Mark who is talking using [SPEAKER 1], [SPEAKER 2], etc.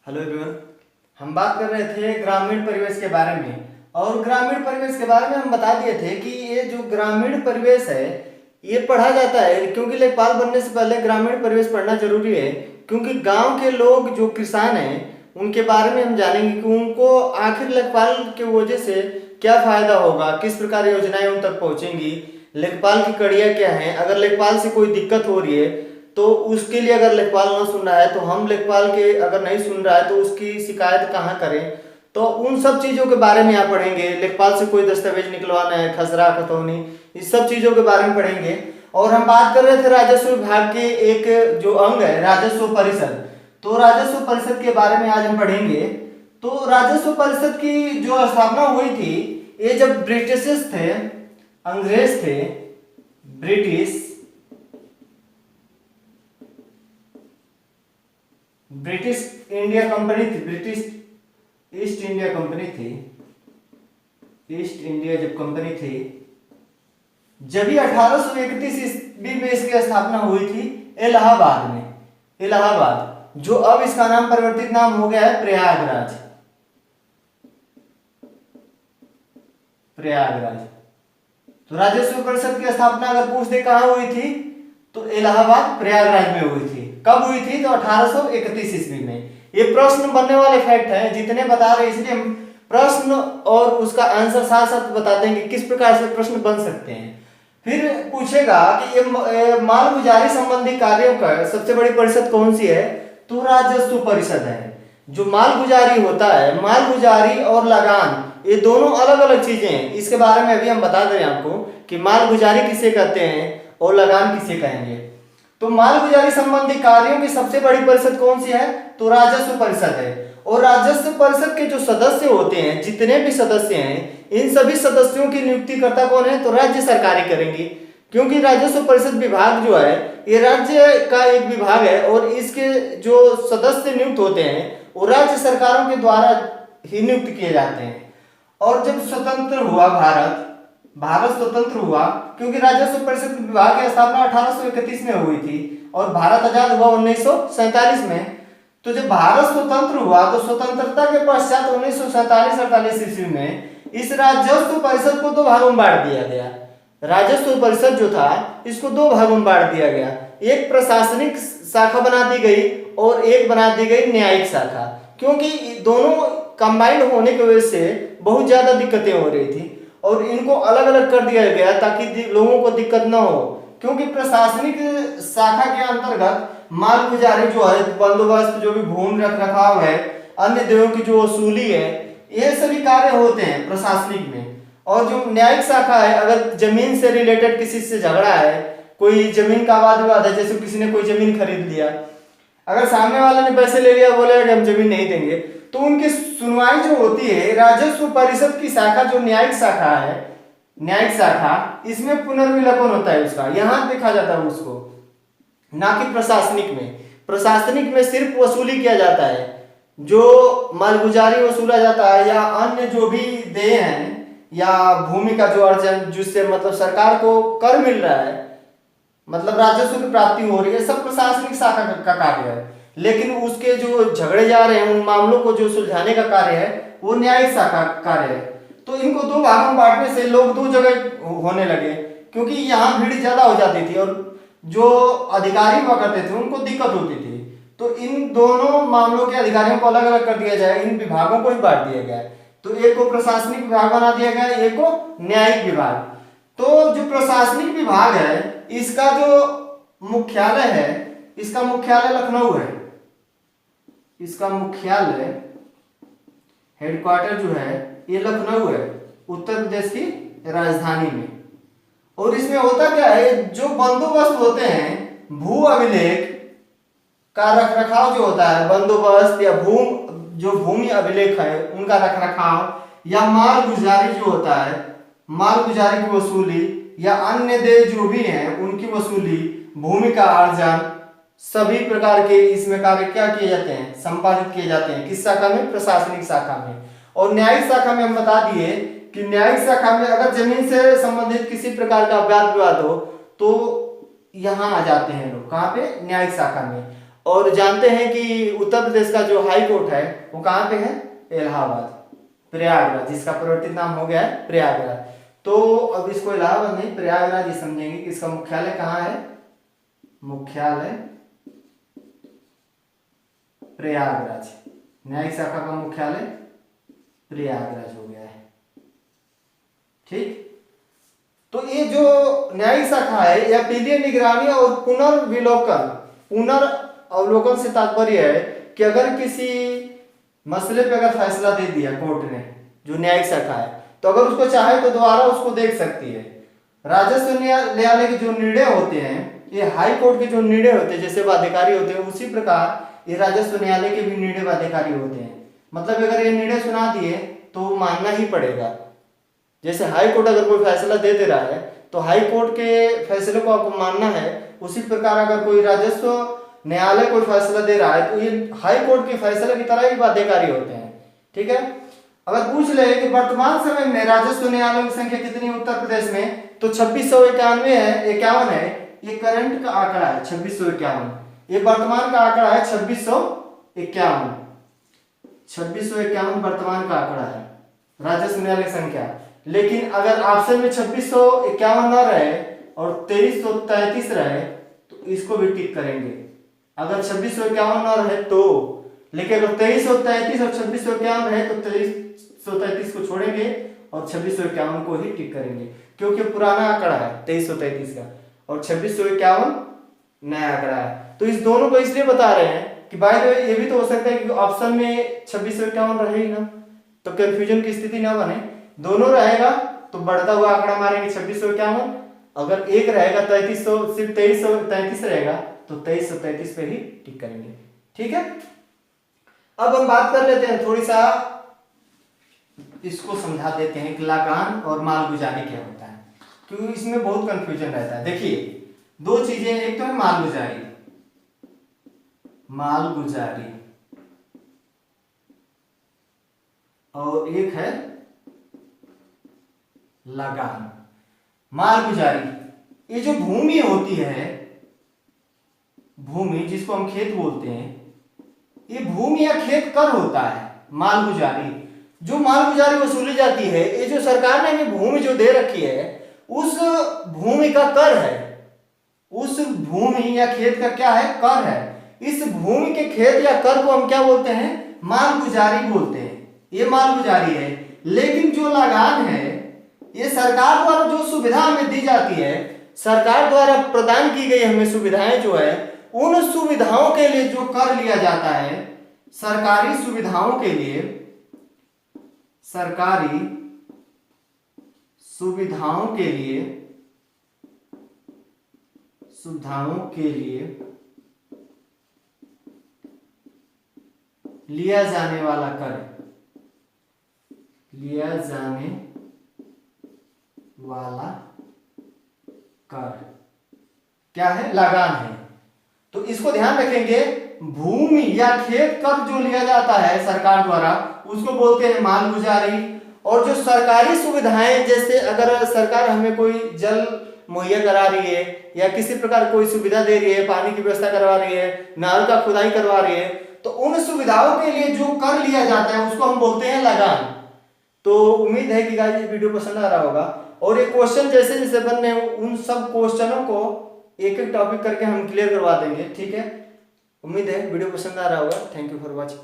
[SPEAKER 1] Hello everyone. हम बात कर रहे थे ग्रामीण परिवेश के बारे में। और ग्रामीण परिवेश के बारे में हम बता दिए थे कि ये जो ग्रामीण परिवेश है ये पढ़ा जाता है, क्योंकि लेखपाल बनने से पहले ग्रामीण परिवेश पढ़ना जरूरी है। क्योंकि गांव के लोग जो किसान हैं उनके बारे में हम जानेंगे कि उनको आखिर लेखपाल के वजह से क्या फायदा होगा, किस प्रकार योजनाएं उन तक पहुंचेंगी, लेखपाल की कड़ियाँ क्या हैं, अगर लेखपाल से कोई दिक्कत हो रही है तो उसके लिए अगर लेखपाल ना सुन रहा है तो हम लेखपाल के अगर नहीं सुन रहा है तो उसकी शिकायत कहाँ करें। तो उन सब चीज़ों के बारे में यहाँ पढ़ेंगे। लेखपाल से कोई दस्तावेज निकलवाना है, खसरा खतौनी, इस सब चीज़ों के बारे में पढ़ेंगे। और हम बात कर रहे थे राजस्व विभाग के एक जो अंग है राजस्व परिषद। तो राजस्व परिषद के बारे में आज हम पढ़ेंगे। तो राजस्व परिषद की जो स्थापना हुई थी ये जब ब्रिटिशर्स थे, अंग्रेज थे, ब्रिटिश इंडिया कंपनी थी, ब्रिटिश ईस्ट इंडिया कंपनी थी, ईस्ट इंडिया जब कंपनी थी, जब ही 1831 ईस्वी में इसकी स्थापना हुई थी इलाहाबाद में। इलाहाबाद जो अब इसका नाम परिवर्तित नाम हो गया है प्रयागराज। प्रयागराज। तो राजस्व परिषद की स्थापना अगर पूछ दे कहां हुई थी तो इलाहाबाद प्रयागराज में हुई थी। कब हुई थी तो 1831 ईस्वी में। ये प्रश्न बनने वाले फैक्ट हैं जितने बता रहे, इसलिए हम प्रश्न और उसका आंसर साथ साथ बता देंगे किस प्रकार से प्रश्न बन सकते हैं। फिर पूछेगा कि ये मालगुजारी संबंधी कार्यों का सबसे बड़ी परिषद कौन सी है तो राजस्व परिषद है। जो मालगुजारी होता है, मालगुजारी और लगान ये दोनों अलग अलग चीजें हैं। इसके बारे में अभी हम बता दे रहे हैं आपको कि मालगुजारी किसे कहते हैं और लगान किसे कहेंगे। तो मालगुजारी संबंधी कार्यों की सबसे बड़ी परिषद कौन सी है तो राजस्व परिषद है। और राजस्व परिषद के जो सदस्य होते हैं, जितने भी सदस्य हैं, इन सभी सदस्यों की नियुक्तिकर्ता कौन है तो राज्य सरकारें करेंगी। क्योंकि राजस्व परिषद विभाग जो है ये राज्य का एक विभाग है और इसके जो सदस्य नियुक्त होते हैं वो राज्य सरकारों के द्वारा ही नियुक्त किए जाते हैं। और जब स्वतंत्र हुआ भारत स्वतंत्र हुआ, क्योंकि राजस्व परिषद विभाग की स्थापना 1831 में हुई थी और भारत आजाद हुआ 1947 में। तो जब भारत स्वतंत्र हुआ तो स्वतंत्रता के पश्चात 1947-48 ईस्वी में इस राजस्व परिषद को दो भागों में बांट दिया गया। राजस्व परिषद जो था इसको दो भागों में बांट दिया गया। एक प्रशासनिक शाखा बना दी गई और एक बना दी गई न्यायिक शाखा। क्योंकि दोनों कंबाइंड होने की वजह से बहुत ज्यादा दिक्कतें हो रही थी और इनको अलग अलग कर दिया गया ताकि लोगों को दिक्कत ना हो। क्योंकि प्रशासनिक शाखा के अंतर्गत मालगुजारी जो है, बंदोबस्त, जो भी भूमि रख रखाव है, अन्य देयों की जो वसूली है, ये सभी कार्य होते हैं प्रशासनिक में। और जो न्यायिक शाखा है, अगर जमीन से रिलेटेड किसी से झगड़ा है, कोई जमीन का वाद विवाद है, जैसे किसी ने कोई जमीन खरीद लिया, अगर सामने वाले ने पैसे ले लिया, बोलेगा कि हम जमीन नहीं देंगे, तो उनकी सुनवाई जो होती है राजस्व परिषद की शाखा, जो न्यायिक शाखा है, न्यायिक शाखा, इसमें पुनर्विलोकन होता है उसका, यहां देखा जाता है उसको, ना कि प्रशासनिक में। प्रशासनिक में सिर्फ वसूली किया जाता है, जो मालगुजारी वसूला जाता है या अन्य जो भी देय हैं या भूमि का जो अर्जन, जिससे मतलब सरकार को कर मिल रहा है, मतलब राजस्व की प्राप्ति हो रही है, सब प्रशासनिक शाखा का कार्य है। लेकिन उसके जो झगड़े जा रहे हैं, उन मामलों को जो सुलझाने का कार्य है वो न्यायिक शाखा कार्य है। तो इनको दो भागों में बांटने से लोग दो जगह होने लगे, क्योंकि यहाँ भीड़ ज्यादा हो जाती थी और जो अधिकारी हुआ करते थे उनको दिक्कत होती थी। तो इन दोनों मामलों के अधिकारियों को अलग अलग कर दिया जाए, इन विभागों को ही बांट दिया गया। तो एक को प्रशासनिक विभाग बना दिया गया, एक को न्यायिक विभाग। तो जो प्रशासनिक विभाग है इसका जो मुख्यालय है, इसका मुख्यालय लखनऊ है। इसका मुख्यालय, हेडक्वार्टर जो है ये लखनऊ है, उत्तर प्रदेश की राजधानी में। और इसमें होता क्या है, जो बंदोबस्त होते हैं, भू अभिलेख का रखरखाव जो होता है, बंदोबस्त या जो भूमि अभिलेख है उनका रखरखाव, या मालगुजारी जो होता है, मालगुजारी की वसूली, या अन्य देय जो भी हैं उनकी वसूली, भूमि का अर्जन, सभी प्रकार के इसमें कार्य क्या किए जाते हैं, संपादित किए जाते हैं। किस शाखा में, प्रशासनिक शाखा में। और न्यायिक शाखा में हम बता दिए कि न्यायिक शाखा में अगर जमीन से संबंधित किसी प्रकार का वाद विवाद हो तो यहाँ आ जाते हैं लोग, कहाँ पे, न्यायिक शाखा में। और जानते हैं कि उत्तर प्रदेश का जो हाई कोर्ट है वो कहाँ पे है? इलाहाबाद, प्रयागराज, जिसका परिवर्तित नाम हो गया है प्रयागराज। तो अब इसको इलाहाबाद नहीं प्रयागराज ही समझेंगे कि इसका मुख्यालय कहाँ है? मुख्यालय प्रयागराज, न्यायिक शाखा का मुख्यालय प्रयागराज हो गया है। ठीक, तो ये जो न्यायिक शाखा है या पीलीय निगरानी और पुनर्विलोकन, पुनर्अवलोकन से तात्पर्य है कि अगर किसी मसले पे अगर फैसला दे दिया कोर्ट ने, जो न्यायिक शाखा है, तो अगर उसको चाहे तो दोबारा उसको देख सकती है। राजस्व न्यायालय के जो निर्णय होते हैं, ये हाई कोर्ट के जो निर्णय होते हैं जैसे बाध्यकारी होते हैं, उसी प्रकार ये राजस्व न्यायालय के भी निर्णय बाध्यकारी होते हैं। मतलब अगर ये निर्णय सुना दिए तो मानना ही पड़ेगा। जैसे हाई कोर्ट अगर कोई फैसला दे रहा है तो हाई कोर्ट के फैसले को आपको मानना है, उसी प्रकार अगर कोई राजस्व न्यायालय कोई फैसला दे रहा है तो ये हाई कोर्ट के फैसले की तरह ही बाध्यकारी होते हैं। ठीक है, अगर पूछ ले कि वर्तमान समय में राजस्व न्यायालयों की संख्या कितनी है उत्तर प्रदेश में, तो 2691 है, 51 है। ये करंट का आंकड़ा है 2651, ये वर्तमान का आंकड़ा है 2651, 2651 वर्तमान का आंकड़ा है राजस्व न्यायालय की संख्या। लेकिन अगर ऑप्शन में 2651 न रहे और 2333 रहे तो इसको भी टिक करेंगे। अगर 2651 न रहे तो, लेकिन अगर 2333 और 2651 रहे तो 2333 को छोड़ेंगे और 2651 को ही टिक करेंगे, क्योंकि पुराना आंकड़ा है 2333 का और 2651 नया आंकड़ा है। तो इस दोनों को इसलिए बता रहे हैं कि भाई ये भी तो हो सकता है कि ऑप्शन में 2651 रहे ही ना, तो कंफ्यूजन की स्थिति ना बने। दोनों रहेगा तो बढ़ता हुआ आंकड़ा मारेंगे 2651, अगर एक रहेगा 3300, सिर्फ 2333 रहेगा तो 2333 पे ही टिक करेंगे। ठीक है, अब हम बात कर लेते हैं, थोड़ी सा इसको समझा देते हैं कि लगान और मालगुजारी क्या होता है, क्योंकि इसमें बहुत कंफ्यूजन रहता है। देखिए दो चीजें, एक तो है मालगुजारी, मालगुजारी, और एक है लगान। मालगुजारी, ये जो भूमि होती है, भूमि जिसको हम खेत बोलते हैं, ये भूमि या खेत कर होता है। मालगुजारी, जो मालगुजारी वसूली जाती है, ये जो सरकार ने हमें भूमि जो दे रखी है उस भूमि का कर है, उस भूमि या खेत का क्या है? कर है। इस भूमि के खेत या कर को हम क्या बोलते हैं? मालगुजारी बोलते हैं, ये मालगुजारी है। लेकिन जो लगान है, ये सरकार द्वारा जो सुविधा हमें दी जाती है, सरकार द्वारा प्रदान की गई हमें सुविधाएं जो है, उन सुविधाओं के लिए जो कर लिया जाता है, सरकारी सुविधाओं के लिए, सरकारी सुविधाओं के लिए, सुविधाओं के लिए लिया जाने वाला कर, लिया जाने वाला कर क्या है? लगान है। तो इसको ध्यान रखेंगे, भूमि या खेत कर जो लिया जाता है सरकार द्वारा उसको बोलते हैं मालगुजारी। और जो सरकारी सुविधाएं, जैसे अगर सरकार हमें कोई जल मुहैया करा रही है या किसी प्रकार कोई सुविधा दे रही है, पानी की व्यवस्था करवा रही है, नहर का खुदाई करवा रही है, तो उन सुविधाओं के लिए जो कर लिया जाता है उसको हम बोलते हैं लगान। तो उम्मीद है कि गाइस ये वीडियो पसंद आ रहा होगा, और ये क्वेश्चन जैसे जैसे बनने हैं उन सब क्वेश्चनों को एक एक टॉपिक करके हम क्लियर करवा देंगे। ठीक है, उम्मीद है वीडियो पसंद आ रहा होगा। Thank you for watching.